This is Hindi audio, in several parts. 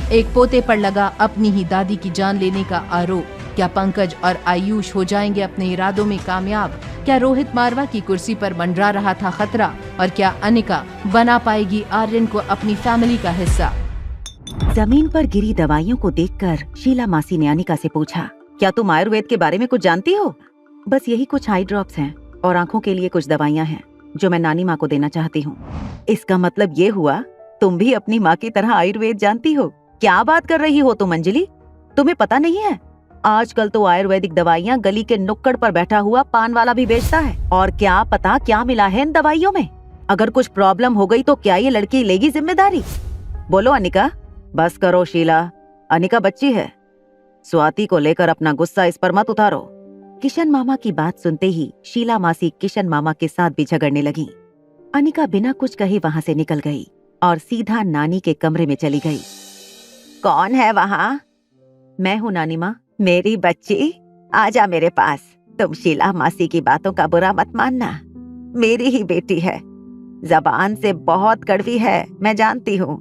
एक पोते पर लगा अपनी ही दादी की जान लेने का आरोप। क्या पंकज और आयुष हो जाएंगे अपने इरादों में कामयाब? क्या रोहित मारवा की कुर्सी पर मंडरा रहा था खतरा? और क्या अनिका बना पाएगी आर्यन को अपनी फैमिली का हिस्सा? जमीन पर गिरी दवाइयों को देखकर शीला मासी ने अनिका से पूछा, क्या तुम आयुर्वेद के बारे में कुछ जानती हो? बस यही कुछ आई ड्रॉप्स हैं और आंखों के लिए कुछ दवाइयाँ हैं जो मैं नानी माँ को देना चाहती हूँ। इसका मतलब ये हुआ तुम भी अपनी माँ की तरह आयुर्वेद जानती हो? क्या बात कर रही हो तुम अंजलि? तुम्हें पता नहीं है, आजकल तो आयुर्वेदिक दवाइयाँ गली के नुक्कड़ पर बैठा हुआ पान वाला भी बेचता है। और क्या पता क्या मिला है इन दवाइयों में। अगर कुछ प्रॉब्लम हो गई तो क्या ये लड़की लेगी जिम्मेदारी? बोलो अनिका। बस करो शीला, अनिका बच्ची है। स्वाति को लेकर अपना गुस्सा इस पर मत उतारो। किशन मामा की बात सुनते ही शीला मासी किशन मामा के साथ भी झगड़ने लगी। अनिका बिना कुछ कहे वहाँ से निकल गई और सीधा नानी के कमरे में चली गई। कौन है वहाँ? मैं हूँ नानी माँ। मेरी बच्ची आजा मेरे पास। तुम शीला मासी की बातों का बुरा मत मानना, मेरी ही बेटी है। जबान से बहुत कड़वी है मैं जानती हूँ,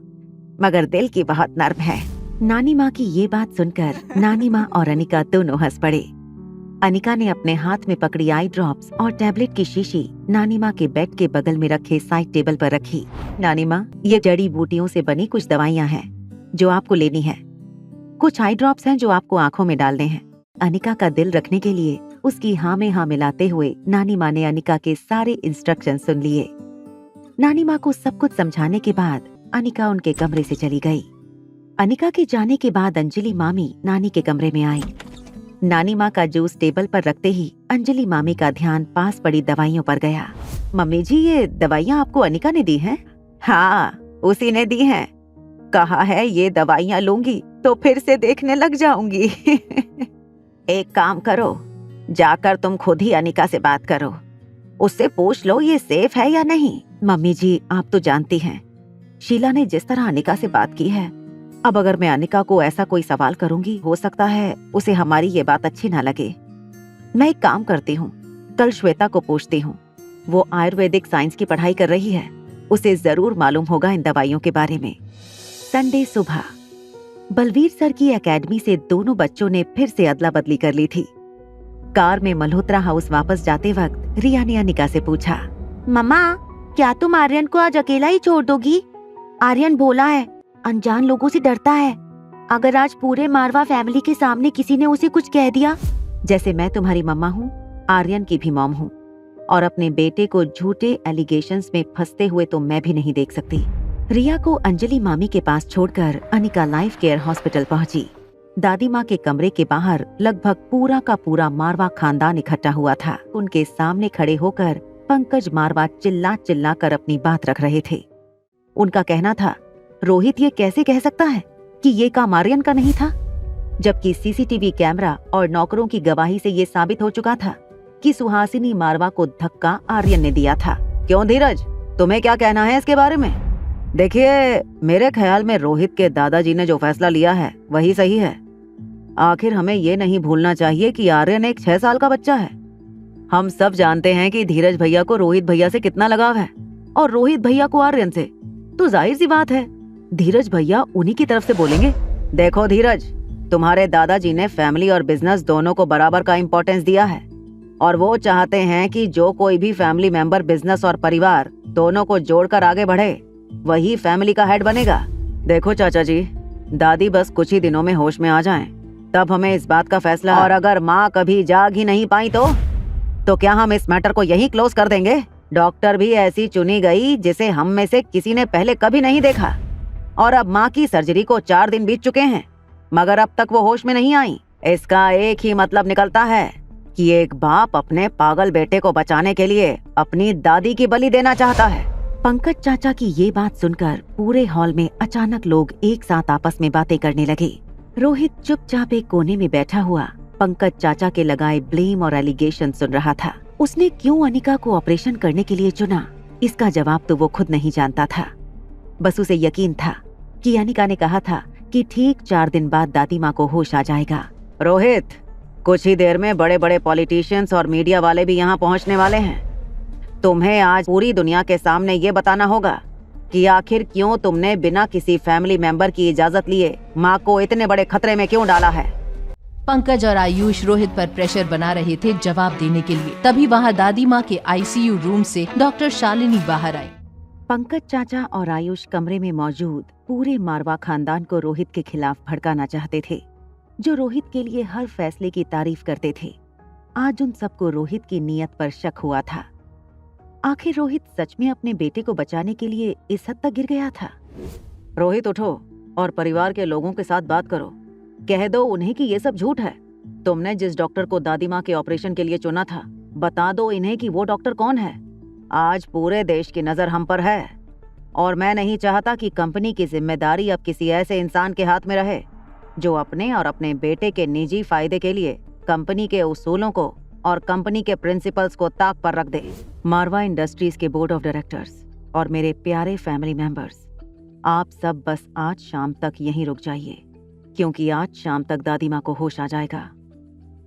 मगर दिल की बहुत नर्म है। नानी माँ की ये बात सुनकर नानी माँ और अनिका दोनों हंस पड़े। अनिका ने अपने हाथ में पकड़ी आई ड्रॉप्स और टैबलेट की शीशी नानी माँ के बेड के बगल में रखे साइड टेबल पर रखी। नानी माँ, ये जड़ी बूटियों से बनी कुछ दवाइयाँ हैं जो आपको लेनी है। कुछ आई ड्रॉप्स हैं जो आपको आंखों में डालने हैं। अनिका का दिल रखने के लिए उसकी हाँ में हाँ मिलाते हुए नानी माँ ने अनिका के सारे इंस्ट्रक्शन सुन लिए। नानी माँ को सब कुछ समझाने के बाद अनिका उनके कमरे से चली गई। अनिका के जाने के बाद अंजलि मामी नानी के कमरे में आई। नानी माँ का जूस टेबल पर रखते ही अंजलि मामी का ध्यान पास पड़ी दवाइयों पर गया। मम्मी जी, ये दवाइयाँ आपको अनिका ने दी हैं? हाँ, उसी ने दी हैं। कहा है ये दवाइयाँ लूंगी तो फिर से देखने लग जाऊंगी। एक काम करो, जाकर तुम खुद ही अनिका से बात करो, उससे पूछ लो ये सेफ है या नहीं। मम्मी जी, आप तो जानती हैं शीला ने जिस तरह अनिका से बात की है, अब अगर मैं अनिका को ऐसा कोई सवाल करूंगी, हो सकता है उसे हमारी ये बात अच्छी ना लगे। मैं एक काम करती हूँ, कल श्वेता को पूछती हूँ, वो आयुर्वेदिक साइंस की पढ़ाई कर रही है, उसे जरूर मालूम होगा इन दवाइयों के बारे में। संडे सुबह बलवीर सर की एकेडमी से दोनों बच्चों ने फिर से अदला बदली कर ली थी। कार में मल्होत्रा हाउस वापस जाते वक्त रिया ने अनिका से पूछा, मम्मा, क्या तुम आर्यन को आज अकेला ही छोड़ दोगी? आर्यन भोला है, अनजान लोगों से डरता है। अगर आज पूरे मारवा फैमिली के सामने किसी ने उसे कुछ कह दिया, जैसे मैं तुम्हारी मम्मा हूँ, आर्यन की भी मॉम हूँ, और अपने बेटे को झूठे एलिगेशंस में फंसते हुए तो मैं भी नहीं देख सकती। रिया को अंजलि मामी के पास छोड़कर अनिका लाइफ केयर हॉस्पिटल पहुंची। दादी माँ के कमरे के बाहर लगभग पूरा का पूरा मारवा खानदान इकट्ठा हुआ था। उनके सामने खड़े होकर पंकज मारवा चिल्ला चिल्ला कर अपनी बात रख रहे थे। उनका कहना था, रोहित ये कैसे कह सकता है कि ये काम आर्यन का नहीं था, जबकि सीसीटीवी कैमरा और नौकरों की गवाही से ये साबित हो चुका था कि सुहासिनी मारवा को धक्का आर्यन ने दिया था। क्यों धीरज, तुम्हें क्या कहना है इसके बारे में? देखिए, मेरे ख्याल में रोहित के दादाजी ने जो फैसला लिया है वही सही है। आखिर हमें ये नहीं भूलना चाहिए कि आर्यन एक 6 साल का बच्चा है। हम सब जानते हैं कि धीरज भैया को रोहित भैया से कितना लगाव है और रोहित भैया को आर्यन से, तो जाहिर सी बात है धीरज भैया उन्हीं की तरफ से बोलेंगे। देखो धीरज, तुम्हारे दादाजी ने फैमिली और बिजनेस दोनों को बराबर का इम्पोर्टेंस दिया है और वो चाहते हैं कि जो कोई भी फैमिली मेंबर बिजनेस और परिवार दोनों को जोड़कर आगे बढ़े वही फैमिली का हेड बनेगा। देखो चाचा जी, दादी बस कुछ ही दिनों में होश में आ जाएं, तब हमें इस बात का फैसला, और अगर माँ कभी जाग ही नहीं पाई तो क्या हम इस मैटर को यहीं क्लोज कर देंगे? डॉक्टर भी ऐसी चुनी गई जिसे हम में से किसी ने पहले कभी नहीं देखा, और अब माँ की सर्जरी को 4 दिन बीत चुके हैं मगर अब तक वो होश में नहीं आई। इसका एक ही मतलब निकलता है कि एक बाप अपने पागल बेटे को बचाने के लिए अपनी दादी की बलि देना चाहता है। पंकज चाचा की ये बात सुनकर पूरे हॉल में अचानक लोग एक साथ आपस में बातें करने लगे। रोहित चुपचाप एक कोने में बैठा हुआ पंकज चाचा के लगाए ब्लेम और एलिगेशन सुन रहा था। उसने क्यों अनिका को ऑपरेशन करने के लिए चुना, इसका जवाब तो वो खुद नहीं जानता था। बस उसे यकीन था कि अनिका ने कहा था कि ठीक 4 दिन बाद दादी माँ को होश आ जाएगा। रोहित, कुछ ही देर में बड़े बड़े पॉलिटिशियंस और मीडिया वाले भी यहाँ पहुँचने वाले हैं। तुम्हें आज पूरी दुनिया के सामने ये बताना होगा कि आखिर क्यों तुमने बिना किसी फैमिली मेंबर की इजाजत लिए माँ को इतने बड़े खतरे में क्यों डाला है। पंकज और आयुष रोहित पर प्रेशर बना रहे थे जवाब देने के लिए। तभी वहाँ दादी माँ के आईसीयू रूम से डॉक्टर शालिनी बाहर आई। पंकज चाचा और आयुष कमरे में मौजूद पूरे मारवा खानदान को रोहित के खिलाफ भड़काना चाहते थे, जो रोहित के लिए हर फैसले की तारीफ करते थे। आज उन सबको रोहित की नीयत पर शक हुआ था। आखिर रोहित सच में अपने बेटे को बचाने के लिए इस हद तक गिर गया था। रोहित उठो और परिवार के लोगों के साथ बात करो। कह दो उन्हें कि ये सब झूठ है। तुमने जिस डॉक्टर को दादी माँ के ऑपरेशन के लिए चुना था, बता दो इन्हें कि वो डॉक्टर कौन है। आज पूरे देश की नजर हम पर है और मैं नहीं चाहता कि कंपनी की जिम्मेदारी अब किसी ऐसे इंसान के हाथ में रहे जो अपने और अपने बेटे के निजी फायदे के लिए कंपनी के उसूलों को और कंपनी के प्रिंसिपल्स को ताक पर रख दे। मारवा इंडस्ट्रीज के बोर्ड ऑफ डायरेक्टर्स और मेरे प्यारे फैमिली मेंबर्स, आप सब बस आज शाम तक यहीं रुक जाइए, क्योंकि आज शाम तक दादी माँ को होश आ जाएगा।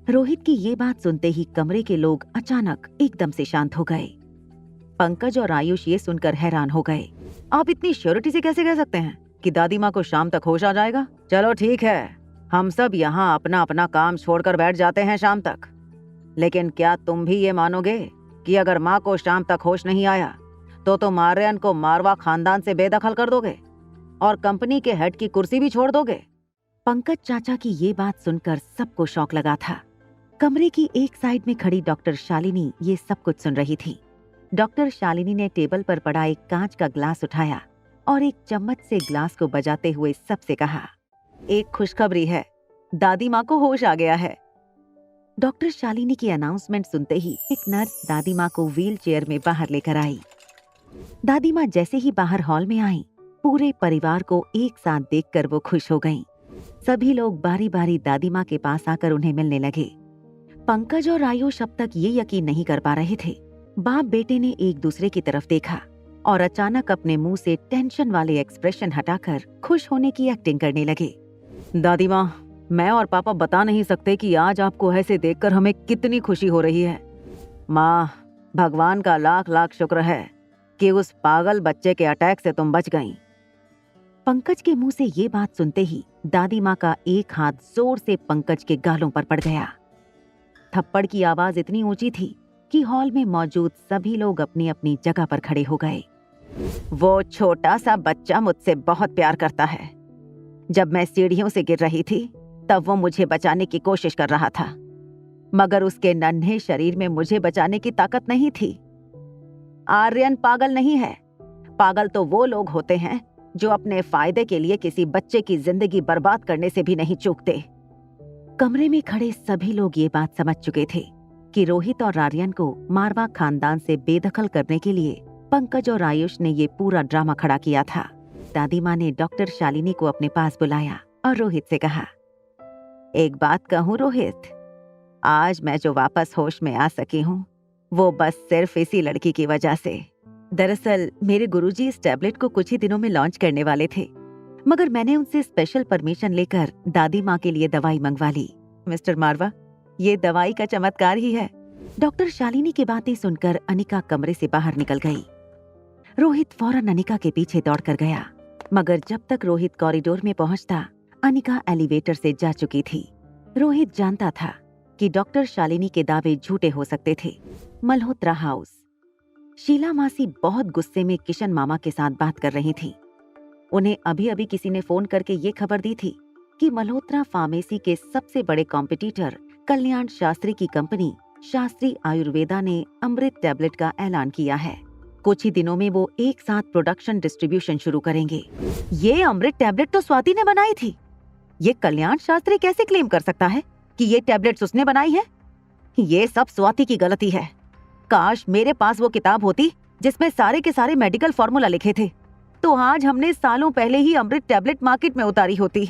रोहित की ये बात सुनते ही कमरे के लोग अचानक एकदम से शांत हो गए। पंकज और आयुष ये सुनकर हैरान हो गए। आप इतनी श्योरिटी से कैसे कह सकते हैं कि दादी माँ को शाम तक होश आ जाएगा? चलो ठीक है, हम सब यहाँ अपना अपना काम छोड़कर बैठ जाते हैं शाम तक, लेकिन क्या तुम भी ये मानोगे कि अगर माँ को शाम तक होश नहीं आया तो तुम आर्यन को मारवा खानदान से बेदखल कर दोगे और कंपनी के हेड की कुर्सी भी छोड़ दोगे? पंकज चाचा की ये बात सुनकर सबको शौक लगा था। कमरे की एक साइड में खड़ी डॉक्टर शालिनी ये सब कुछ सुन रही थी। डॉक्टर शालिनी ने टेबल पर पड़ा एक कांच का ग्लास उठाया और एक चम्मच से ग्लास को बजाते हुए सबसे कहा, एक खुशखबरी है, दादी माँ को होश आ गया है। डॉक्टर शालिनी की अनाउंसमेंट सुनते ही एक नर्स दादी माँ को व्हील चेयर में बाहर लेकर आई। दादी माँ जैसे ही बाहर हॉल में आई, पूरे परिवार को एक साथ देखकर वो खुश हो गईं। सभी लोग बारी बारी दादी माँ के पास आकर उन्हें मिलने लगे। पंकज और आयुष अब तक ये यकीन नहीं कर पा रहे थे। बाप बेटे ने एक दूसरे की तरफ देखा और अचानक अपने मुंह से टेंशन वाले एक्सप्रेशन हटाकर खुश होने की एक्टिंग करने लगे। दादी माँ, मैं और पापा बता नहीं सकते कि आज आपको ऐसे देखकर हमें कितनी खुशी हो रही है। माँ, भगवान का लाख लाख शुक्र है कि उस पागल बच्चे के अटैक से तुम बच गईं। पंकज के मुंह से ये बात सुनते ही दादी माँ का एक हाथ जोर से पंकज के गालों पर पड़ गया। थप्पड़ की आवाज इतनी ऊंची थी कि हॉल में मौजूद सभी लोग अपनी अपनी जगह पर खड़े हो गए। वो छोटा सा बच्चा मुझसे बहुत प्यार करता है। जब मैं सीढ़ियों से गिर रही थी तब वो मुझे बचाने की कोशिश कर रहा था, मगर उसके नन्हे शरीर में मुझे बचाने की ताकत नहीं थी। आर्यन पागल नहीं है। पागल तो वो लोग होते हैं जो अपने फायदे के लिए किसी बच्चे की जिंदगी बर्बाद करने से भी नहीं चूकते। कमरे में खड़े सभी लोग ये बात समझ चुके थे कि रोहित और आर्यन को मारवा खानदान से बेदखल करने के लिए पंकज और आयुष ने ये पूरा ड्रामा खड़ा किया था। दादी माँ ने डॉक्टर शालिनी को अपने पास बुलाया और रोहित से कहा, एक बात कहूँ रोहित, आज मैं जो वापस होश में आ सकी हूँ वो बस सिर्फ इसी लड़की की वजह से। दरअसल मेरे गुरुजी इस टैबलेट को कुछ ही दिनों में लॉन्च करने वाले थे, मगर मैंने उनसे स्पेशल परमिशन लेकर दादी माँ के लिए दवाई मंगवा ली। मिस्टर मारवा, ये दवाई का चमत्कार ही है। डॉक्टर शालिनी की बातें सुनकर अनिका कमरे से बाहर निकल गई। रोहित फौरन अनिका के पीछे दौड़कर गया, मगर जब तक रोहित कॉरिडोर में पहुंचता, अनिका एलिवेटर से जा चुकी थी। रोहित जानता था कि डॉक्टर शालिनी के दावे झूठे हो सकते थे। मल्होत्रा हाउस। शीला मासी बहुत गुस्से में किशन मामा के साथ बात कर रही थी। उन्हें अभी अभी किसी ने फोन करके ये खबर दी थी कि मल्होत्रा फार्मेसी के सबसे बड़े कॉम्पिटिटर कल्याण शास्त्री की कंपनी शास्त्री आयुर्वेदा ने अमृत टैबलेट का ऐलान किया है। कुछ ही दिनों में वो एक साथ प्रोडक्शन डिस्ट्रीब्यूशन शुरू करेंगे। ये अमृत टैबलेट तो स्वाति ने बनाई थी। ये कल्याण शास्त्री कैसे क्लेम कर सकता है कि ये टैबलेट्स उसने बनाई है? ये सब स्वाति की गलती है। काश मेरे पास वो किताब होती जिसमें सारे के सारे मेडिकल फॉर्मूला लिखे थे, तो आज हमने सालों पहले ही अमृत टैबलेट मार्केट में उतारी होती।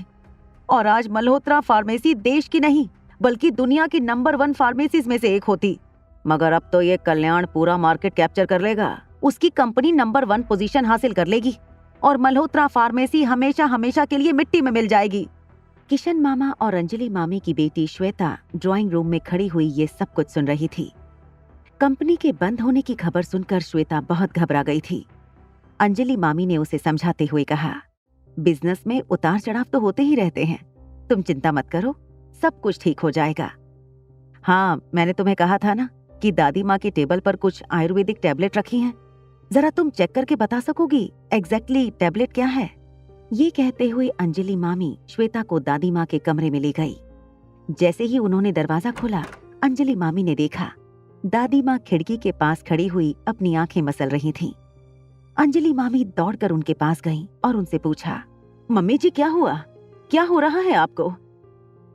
और आज मल्होत्रा फार्मेसी देश की नहीं बल्कि दुनिया की नंबर 1 फार्मेसीज में से एक होती। मगर अब तो ये कल्याण पूरा मार्केट कैप्चर कर लेगा। उसकी कंपनी नंबर 1 पोजीशन हासिल कर लेगी और मल्होत्रा फार्मेसी हमेशा हमेशा के लिए मिट्टी में मिल जाएगी। किशन मामा और अंजलि मामी की बेटी श्वेता ड्राइंग रूम में खड़ी हुई ये सब कुछ सुन रही थी। कंपनी के बंद होने की खबर सुनकर श्वेता बहुत घबरा गई थी। अंजलि मामी ने उसे समझाते हुए कहा, बिजनेस में उतार चढ़ाव तो होते ही रहते हैं, तुम चिंता मत करो, सब कुछ ठीक हो जाएगा। हाँ, मैंने तुम्हें कहा था ना कि दादी माँ के टेबल पर कुछ आयुर्वेदिक टैबलेट रखी हैं। जरा तुम चेक करके बता सकोगी एग्जैक्टली टैबलेट क्या है? ये कहते हुए अंजलि मामी श्वेता को दादी माँ के कमरे में ले गई। जैसे ही उन्होंने दरवाजा खोला, अंजलि मामी ने देखा दादी माँ खिड़की के पास खड़ी हुई अपनी आंखें मसल रही थीं। अंजलि मामी दौड़कर उनके पास गईं और उनसे पूछा, मम्मी जी क्या हुआ? क्या हो रहा है आपको?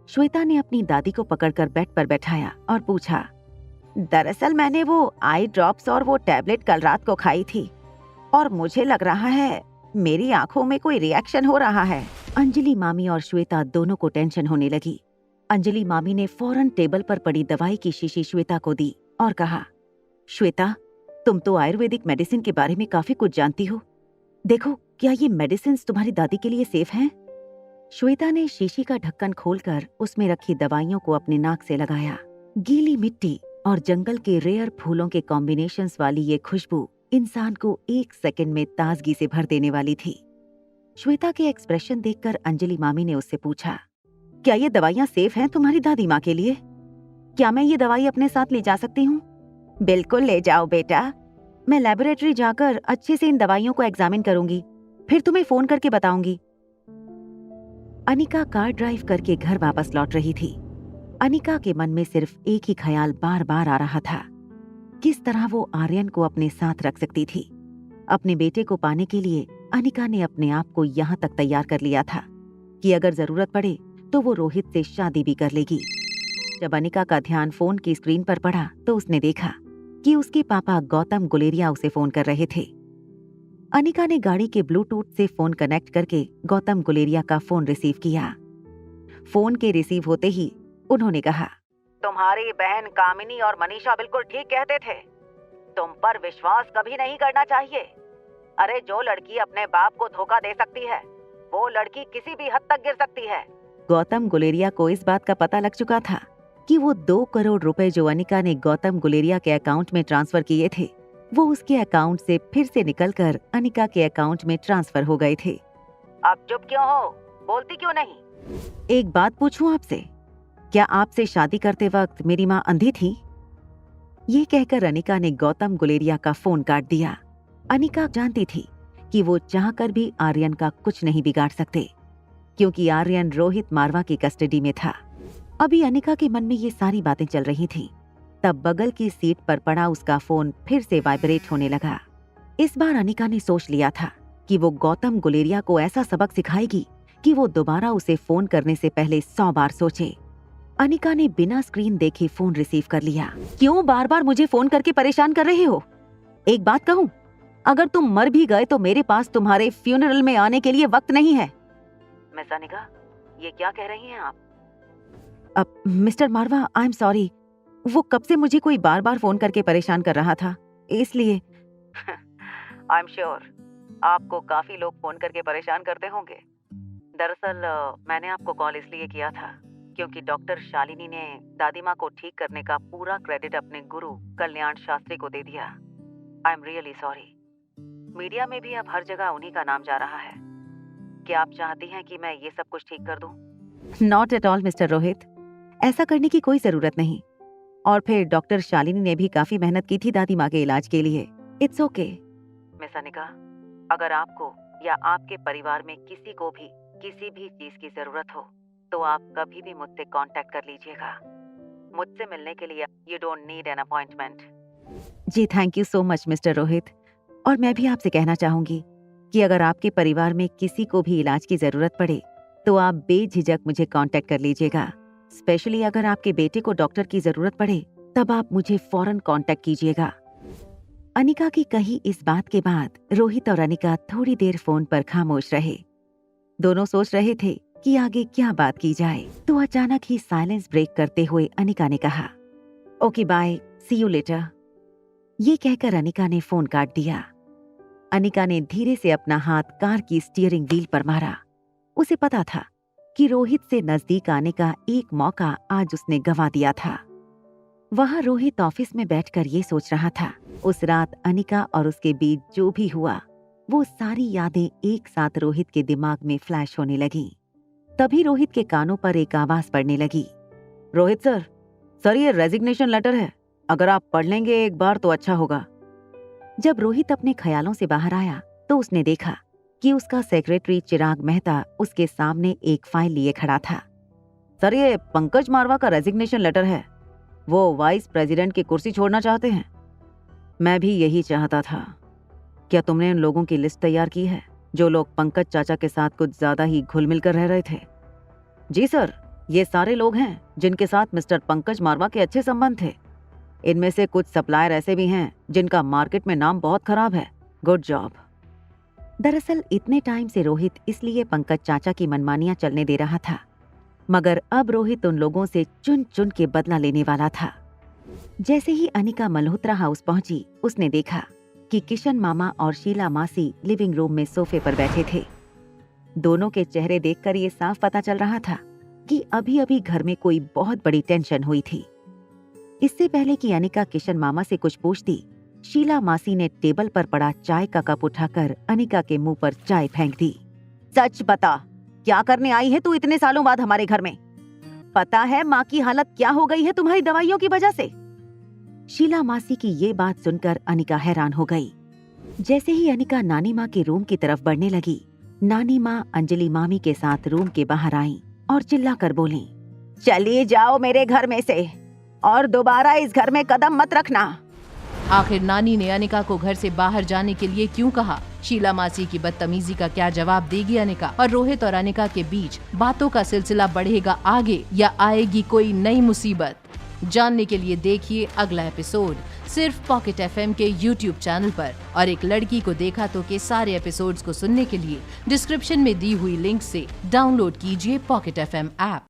श्वेता ने अपनी दादी को पकड़कर बेड पर बैठाया और पूछा, दरअसल मैंने वो आई ड्रॉप्स और वो टैबलेट कल रात को खाई थी और मुझे लग रहा है मेरी आंखों में कोई रिएक्शन हो रहा है। अंजलि मामी और श्वेता दोनों को टेंशन होने लगी। अंजलि मामी ने फौरन टेबल पर पड़ी दवाई की शीशी श्वेता को दी और कहा, श्वेता, तुम तो आयुर्वेदिक मेडिसिन के बारे में काफी कुछ जानती हो। देखो, क्या ये मेडिसिन तुम्हारी दादी के लिए सेफ हैं? श्वेता ने शीशी का ढक्कन खोलकर उसमें रखी दवाइयों को अपने नाक से लगाया। गीली मिट्टी और जंगल के रेयर फूलों के कॉम्बिनेशंस वाली ये खुशबू इंसान को 1 सेकंड में ताजगी से भर देने वाली थी। श्वेता के एक्सप्रेशन देखकर अंजलि मामी ने उससे पूछा, क्या ये दवाइयाँ सेफ हैं तुम्हारी दादी माँ के लिए? क्या मैं ये दवाई अपने साथ ले जा सकती हूँ? बिल्कुल ले जाओ बेटा, मैं लेबोरेटरी जाकर अच्छे से इन दवाइयों को एग्जामिन करूंगी, फिर तुम्हें फोन करके बताऊंगी। अनिका कार ड्राइव करके घर वापस लौट रही थी। अनिका के मन में सिर्फ एक ही ख्याल बार बार आ रहा था, किस तरह वो आर्यन को अपने साथ रख सकती थी। अपने बेटे को पाने के लिए अनिका ने अपने आप को यहाँ तक तैयार कर लिया था कि अगर जरूरत पड़े तो वो रोहित से शादी भी कर लेगी। जब अनिका का ध्यान फोन की स्क्रीन पर पड़ा तो उसने देखा कि उसके पापा गौतम गुलेरिया उसे फोन कर रहे थे। अनिका ने गाड़ी के ब्लूटूथ से फोन कनेक्ट करके गौतम गुलेरिया का फोन रिसीव किया। फोन के रिसीव होते ही उन्होंने कहा, तुम्हारी बहन कामिनी और मनीषा बिल्कुल ठीक कहते थे, तुम पर विश्वास कभी नहीं करना चाहिए। अरे जो लड़की अपने बाप को धोखा दे सकती है, वो लड़की किसी भी हद तक गिर सकती है। गौतम गुलेरिया को इस बात का पता लग चुका था कि वो 2 करोड़ रुपए जो अनिका ने गौतम गुलेरिया के अकाउंट में ट्रांसफर किए थे, वो उसके अकाउंट से फिर से निकलकर अनिका के अकाउंट में ट्रांसफर हो गए थे। अब चुप क्यों हो? बोलती क्यों नहीं? एक बात पूछूं आपसे, क्या आपसे शादी करते वक्त मेरी माँ अंधी थी? ये कहकर अनिका ने गौतम गुलेरिया का फोन काट दिया। अनिका जानती थी कि वो चाहकर भी आर्यन का कुछ नहीं बिगाड़ सकते, क्योंकि आर्यन रोहित मारवा की कस्टडी में था। अभी अनिका के मन में ये सारी बातें चल रही थीं, तब बगल की सीट पर पड़ा उसका फोन फिर से वाइब्रेट होने लगा। इस बार अनिका ने सोच लिया था कि वो गौतम गुलेरिया को ऐसा सबक सिखाएगी कि वो दोबारा उसे फोन करने से पहले 100 बार सोचे। अनिका ने बिना स्क्रीन देखे फोन रिसीव कर लिया। क्यों बार बार मुझे फोन करके परेशान कर रहे हो? एक बात कहूं, अगर तुम मर भी गए तो मेरे पास तुम्हारे फ्यूनरल में आने के लिए वक्त नहीं है। मिस अनिका, ये क्या कह रही हैं आप? अब mister Marwah, I am sorry, वो कब से मुझे कोई बार बार फोन करके परेशान कर रहा था, इसलिए। आई एम श्योर आपको काफी लोग फोन करके परेशान करते होंगे। दरअसल मैंने आपको कॉल इसलिए किया था क्योंकि डॉक्टर शालिनी ने दादी माँ को ठीक करने का पूरा क्रेडिट अपने गुरु कल्याण शास्त्री को दे दिया। I am really sorry. Media में भी अब हर जगह उन्हीं का नाम जा रहा है। क्या आप चाहती हैं कि मैं ये सब कुछ ठीक कर दूं? Not at all mister Rohit, ऐसा करने की कोई जरूरत नहीं। और फिर डॉक्टर शालिनी ने भी काफी मेहनत की थी दादी माँ के इलाज के लिए। It's okay. मिस अनिका, अगर आपको या आपके परिवार में किसी को भी किसी भी चीज की जरूरत हो तो आप कभी भी मुझसे कांटेक्ट कर लीजिएगा। मुझसे मिलने के लिए you don't need an appointment. जी thank you so much mister Rohit. और मैं भी आपसे कहना चाहूंगी कि अगर आपके परिवार में किसी को भी इलाज की जरूरत पड़े तो आप बेझिझक मुझे कांटेक्ट कर लीजिएगा। स्पेशली अगर आपके बेटे को डॉक्टर की जरूरत पड़े तब आप मुझे फौरन कांटेक्ट कीजिएगा। अनिका की कही इस बात के बाद रोहित और अनिका थोड़ी देर फोन पर खामोश रहे। दोनों सोच रहे थे कि आगे क्या बात की जाए, तो अचानक ही साइलेंस ब्रेक करते हुए अनिका ने कहा, okay bye, see you later. ये कहकर अनिका ने फोन काट दिया। अनिका ने धीरे से अपना हाथ कार की स्टीयरिंग व्हील पर मारा। उसे पता था कि रोहित से नजदीक आने का एक मौका आज उसने गंवा दिया था। वहां रोहित ऑफिस में बैठकर ये सोच रहा था, उस रात अनिका और उसके बीच जो भी हुआ वो सारी यादें एक साथ रोहित के दिमाग में फ्लैश होने लगी। तभी रोहित के कानों पर एक आवाज पड़ने लगी। रोहित सर ये रेजिग्नेशन लेटर है, अगर आप पढ़ लेंगे एक बार तो अच्छा होगा। जब रोहित अपने ख्यालों से बाहर आया तो उसने देखा कि उसका सेक्रेटरी चिराग मेहता उसके सामने एक फाइल लिए खड़ा था। सर ये पंकज मारवा का रेजिग्नेशन लेटर है, वो वाइस प्रेसिडेंट की कुर्सी छोड़ना चाहते हैं। मैं भी यही चाहता था। क्या तुमने उन लोगों की लिस्ट तैयार की है जो लोग पंकज चाचा के साथ कुछ ज्यादा ही घुल मिल कर रह रहे थे? जी सर, ये सारे लोग हैं जिनके साथ मिस्टर पंकज मारवा के अच्छे संबंध थे। इनमें से कुछ सप्लायर ऐसे भी हैं जिनका मार्केट में नाम बहुत खराब है। Good job. दरअसल इतने टाइम से रोहित इसलिए पंकज चाचा की मनमानियां चलने दे रहा था, मगर अब रोहित उन लोगों से चुन चुन के बदला लेने वाला था। जैसे ही अनिका मल्होत्रा हाउस पहुंची, उसने देखा कि किशन मामा और शीला मासी लिविंग रूम में सोफे पर बैठे थे। दोनों के चेहरे देखकर ये साफ पता चल रहा था कि अभी अभी घर में कोई बहुत बड़ी टेंशन हुई थी। इससे पहले कि अनिका किशन मामा से कुछ पूछती, शीला मासी ने टेबल पर पड़ा चाय का कप उठाकर अनिका के मुंह पर चाय फेंक दी। सच बता, क्या करने आई है तू इतने सालों बाद हमारे घर में? पता है माँ की हालत क्या हो गई है तुम्हारी दवाइयों की वजह से? शीला मासी की ये बात सुनकर अनिका हैरान हो गई। जैसे ही अनिका नानी माँ के रूम की तरफ बढ़ने लगी, नानी माँ अंजलि मामी के साथ रूम के बाहर आईं और चिल्लाकर बोली, चली जाओ मेरे घर में से और दोबारा इस घर में कदम मत रखना। आखिर नानी ने अनिका को घर से बाहर जाने के लिए क्यों कहा? शीला मासी की बदतमीजी का क्या जवाब देगी अनिका? और रोहित और अनिका के बीच बातों का सिलसिला बढ़ेगा आगे या आएगी कोई नई मुसीबत? जानने के लिए देखिए अगला एपिसोड सिर्फ पॉकेट एफएम के YouTube चैनल पर। और एक लड़की को देखा तो के सारे एपिसोड्स को सुनने के लिए डिस्क्रिप्शन में दी हुई लिंक से डाउनलोड कीजिए पॉकेट एफएम ऐप।